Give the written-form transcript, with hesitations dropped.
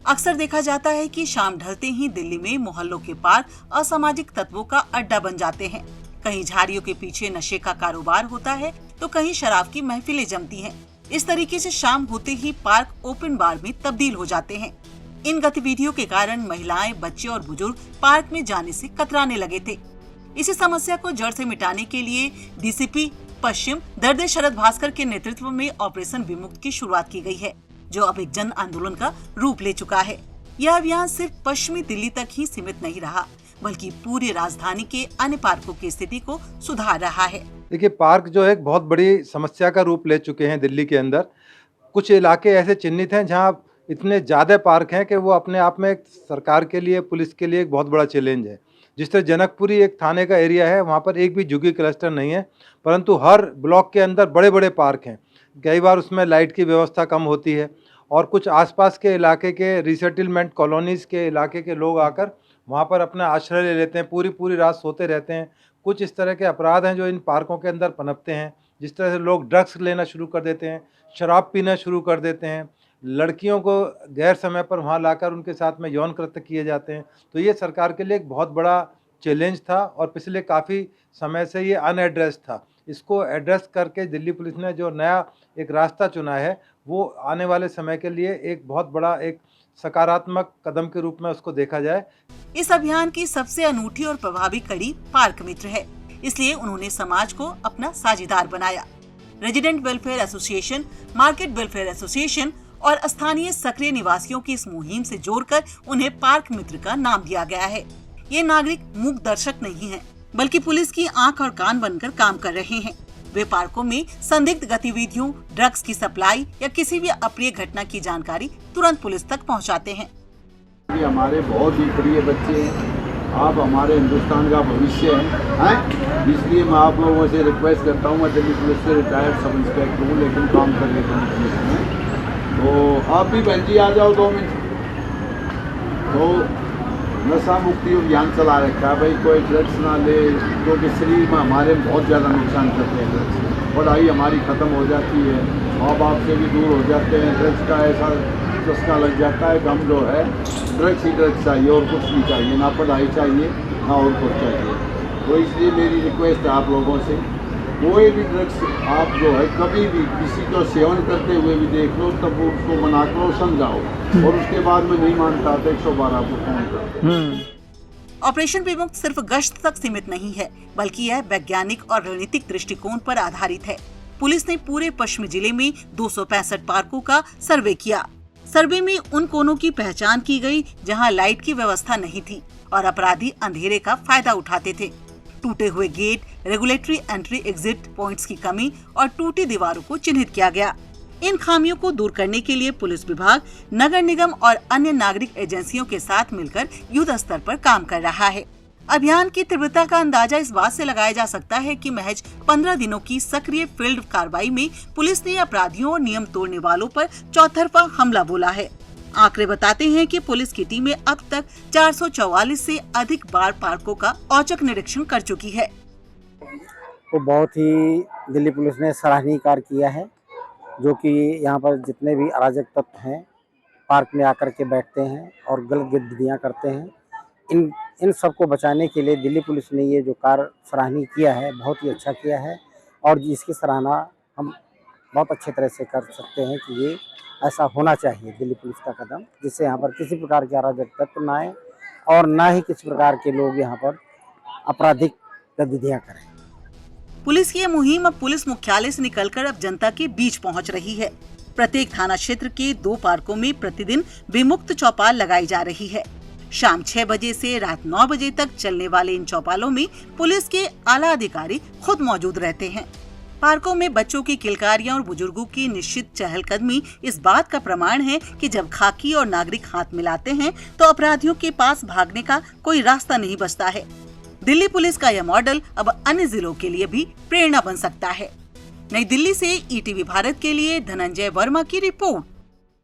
अक्सर देखा जाता है कि शाम ढलते ही दिल्ली में मोहल्लों के पार्क असामाजिक तत्वों का अड्डा बन जाते हैं। कहीं झाड़ियों के पीछे नशे का कारोबार होता है तो कहीं शराब की महफिलें जमती हैं। इस तरीके से शाम होते ही पार्क ओपन बार में तब्दील हो जाते हैं। इन गतिविधियों के कारण महिलाएं, बच्चे और बुजुर्ग पार्क में जाने से कतराने लगे थे। इसी समस्या को जड़ से मिटाने के लिए डीसीपी पश्चिम दर्द शरद भास्कर के नेतृत्व में ऑपरेशन विमुक्त की शुरुआत की गई है, जो अब एक जन आंदोलन का रूप ले चुका है। यह अभियान सिर्फ पश्चिमी दिल्ली तक ही सीमित नहीं रहा, बल्कि पूरी राजधानी के अन्य पार्कों की स्थिति को सुधार रहा है। देखिए, पार्क जो है एक बहुत बड़ी समस्या का रूप ले चुके हैं दिल्ली के अंदर। कुछ इलाके ऐसे चिन्हित हैं जहाँ इतने ज़्यादा पार्क हैं कि वो अपने आप में एक सरकार के लिए, पुलिस के लिए एक बहुत बड़ा चैलेंज है। जिस तरह जनकपुरी एक थाने का एरिया है, वहाँ पर एक भी झुग्गी क्लस्टर नहीं है, परंतु हर ब्लॉक के अंदर बड़े बड़े पार्क हैं। कई बार उसमें लाइट की व्यवस्था कम होती है और कुछ आसपास के इलाके के रिसेटलमेंट कॉलोनीज़ के इलाके के लोग आकर वहाँ पर अपना आश्रय ले लेते हैं, पूरी रात सोते रहते हैं। कुछ इस तरह के अपराध हैं जो इन पार्कों के अंदर पनपते हैं। जिस तरह से लोग ड्रग्स लेना शुरू कर देते हैं, शराब पीना शुरू कर देते हैं, लड़कियों को गैर समय पर वहाँ लाकर उनके साथ में यौन कृत्य किए जाते हैं। तो ये सरकार के लिए एक बहुत बड़ा चैलेंज था और पिछले काफ़ी समय से ये अनएड्रेस था। इसको एड्रेस करके दिल्ली पुलिस ने जो नया एक रास्ता चुना है, वो आने वाले समय के लिए एक बहुत बड़ा एक सकारात्मक कदम के रूप में उसको देखा जाए। इस अभियान की सबसे अनूठी और प्रभावी कड़ी पार्क मित्र है, इसलिए उन्होंने समाज को अपना साझेदार बनाया। Resident welfare association, market welfare association और स्थानीय सक्रिय निवासियों की इस मुहिम से जोड़कर उन्हें पार्क मित्र का नाम दिया गया है। ये नागरिक मूक दर्शक नहीं हैं, बल्कि पुलिस की आंख और कान बनकर काम कर रहे हैं। वे पार्कों में संदिग्ध गतिविधियों, ड्रग्स की सप्लाई या किसी भी अप्रिय घटना की जानकारी तुरंत पुलिस तक पहुंचाते हैं। हमारे बहुत ही प्रिय बच्चे हैं, आप हमारे हिंदुस्तान का भविष्य हैं, इसलिए मैं आप लोगों से रिक्वेस्ट करता हूँ। मैं दिल्ली पुलिस से रिटायर्ड सब इंस्पेक्टर हूँ, लेकिन काम कर लेता हूँ पुलिस में। तो आप भी बहन जी आ जाओ 2 मिनट। तो नशा मुक्ति अभियान चला रखा है भाई, कोई ड्रग्स ना ले, क्योंकि शरीर में हमारे बहुत ज़्यादा नुकसान करते हैं ड्रग्स। पढ़ाई हमारी ख़त्म हो जाती है, माँ बाप से भी दूर हो जाते हैं। ड्रग्स का ऐसा चस्का लग जाता है कि हम जो है ड्रग्स ही ड्रग्स चाहिए और कुछ नहीं चाहिए, ना पढ़ाई चाहिए ना और कुछ चाहिए। तो इसलिए मेरी रिक्वेस्ट है आप लोगों से, कोई भी ड्रग्स आप जो है कभी भी किसी को सेवन करते हुए भी देख लो, तब उसको मना करो, समझाओ, और उसके बाद में नहीं मानता तो 112 को फोन करो। ऑपरेशन विमुक्त सिर्फ गश्त तक सीमित नहीं है, बल्कि यह वैज्ञानिक और रणनीतिक दृष्टिकोण पर आधारित है। पुलिस ने पूरे पश्चिमी जिले में 265 पार्कों का सर्वे किया। सर्वे में उन कोनों की पहचान की गई जहां लाइट की व्यवस्था नहीं थी और अपराधी अंधेरे का फायदा उठाते थे। टूटे हुए gate, regulatory entry exit points की कमी और टूटी दीवारों को चिन्हित किया गया। इन खामियों को दूर करने के लिए पुलिस विभाग, नगर निगम और अन्य नागरिक एजेंसियों के साथ मिलकर युद्ध स्तर पर काम कर रहा है। अभियान की तीव्रता का अंदाजा इस बात से लगाया जा सकता है कि महज 15 दिनों की सक्रिय फील्ड कार्रवाई में पुलिस ने अपराधियों और नियम तोड़ने वालों पर चौतरफा हमला बोला है। आंकड़े बताते हैं कि पुलिस की टीमें अब तक 444 से अधिक बार पार्कों का औचक निरीक्षण कर चुकी है। तो बहुत ही दिल्ली पुलिस ने सराहनीय कार्य किया है, जो कि यहाँ पर जितने भी अराजक तत्व हैं पार्क में आकर के बैठते हैं और गलत गतिविधियाँ करते हैं, इन सबको बचाने के लिए दिल्ली पुलिस ने ये जो कार्य सराहनीय किया है, बहुत ही अच्छा किया है। और जिसकी सराहना हम बहुत अच्छे तरह से कर सकते हैं कि ये ऐसा होना चाहिए दिल्ली पुलिस का कदम, जिससे यहाँ पर किसी प्रकार के अराजक तत्व ना आए और ना ही किसी प्रकार के लोग यहाँ पर आपराधिक गतिविधियाँ करें। पुलिस की ये मुहिम अब पुलिस मुख्यालय से निकलकर अब जनता के बीच पहुंच रही है। प्रत्येक थाना क्षेत्र के 2 पार्कों में प्रतिदिन विमुक्त चौपाल लगाई जा रही है। शाम 6 बजे से रात 9 बजे तक चलने वाले इन चौपालों में पुलिस के आला अधिकारी खुद मौजूद रहते हैं। पार्कों में बच्चों की किलकारियां और बुजुर्गों की निश्चित चहलकदमी इस बात का प्रमाण है कि जब खाकी और नागरिक हाथ मिलाते हैं तो अपराधियों के पास भागने का कोई रास्ता नहीं बचता है। दिल्ली पुलिस का यह मॉडल अब अन्य जिलों के लिए भी प्रेरणा बन सकता है। नई दिल्ली से ईटीवी भारत के लिए धनंजय वर्मा की रिपोर्ट।